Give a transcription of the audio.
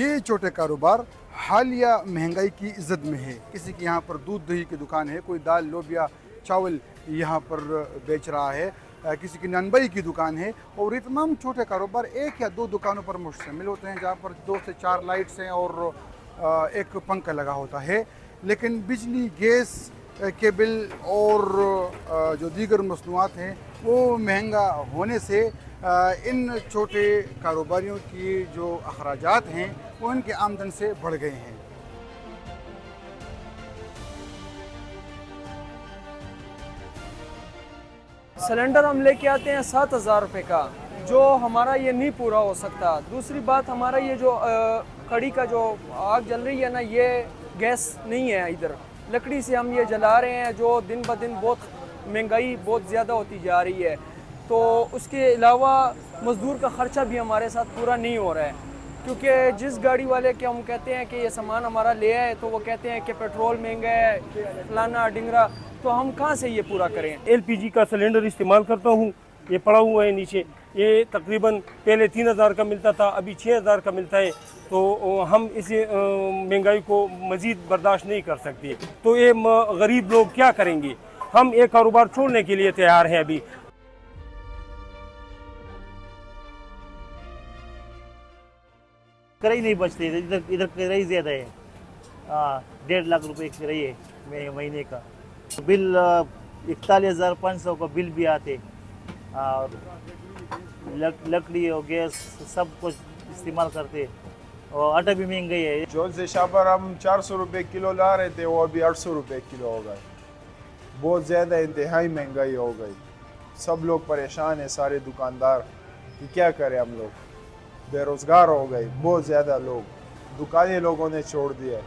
ये छोटे कारोबार हालिया महंगाई की ज़द में है। किसी की यहाँ पर दूध दही की दुकान है, कोई दाल लोबिया चावल यहाँ पर बेच रहा है, किसी की नानबई की दुकान है। और ये तमाम छोटे कारोबार एक या दो दुकानों पर मुश्तमिल होते हैं, जहाँ पर 2 से 4 लाइट्स हैं और एक पंखा लगा होता है। लेकिन बिजली गैस के बिल और जो दीगर मसनूआत हैं वो महंगा होने से इन छोटे कारोबारियों की जो अखराजात हैं वो इनके आमदन से बढ़ गए हैं। सिलेंडर हम लेके आते हैं 7,000 रुपये का, जो हमारा ये नहीं पूरा हो सकता। दूसरी बात, हमारा ये जो कड़ी का जो आग जल रही है ना, ये गैस नहीं है, इधर लकड़ी से हम ये जला रहे हैं, जो दिन ब दिन बहुत महंगाई बहुत ज़्यादा होती जा रही है। तो उसके अलावा मज़दूर का ख़र्चा भी हमारे साथ पूरा नहीं हो रहा है, क्योंकि जिस गाड़ी वाले के हम कहते हैं कि ये सामान हमारा ले आए, तो वो कहते हैं कि पेट्रोल महंगा है, फलाना डिंगरा, तो हम कहाँ से ये पूरा करें। एलपीजी का सिलेंडर इस्तेमाल करता हूँ, ये पड़ा हुआ है नीचे। ये तकरीबन पहले 3,000 का मिलता था, अभी 6,000 का मिलता है। तो हम इस महंगाई को मज़ीद बर्दाश्त नहीं कर सकते। तो ये गरीब लोग क्या करेंगे। हम एक कारोबार छोड़ने के लिए तैयार हैं। अभी किराए नहीं बचते, इधर इधर किराए ज़्यादा है। 1.5 लाख रुपए किराए है महीने का। बिल 41,500 का बिल भी आते। और लकड़ी और गैस सब कुछ इस्तेमाल करते। और आटा भी महंगाई है। जो से शापर हम 400 रुपये किलो ला रहे थे, वो अभी 800 रुपये किलो हो गए। बहुत ज़्यादा इंतहाई महंगाई हो गई। सब लोग परेशान हैं, सारे दुकानदार कि क्या करें। हम लोग बेरोज़गार हो गए, बहुत ज़्यादा लोग, दुकानें लोगों ने छोड़ दिया।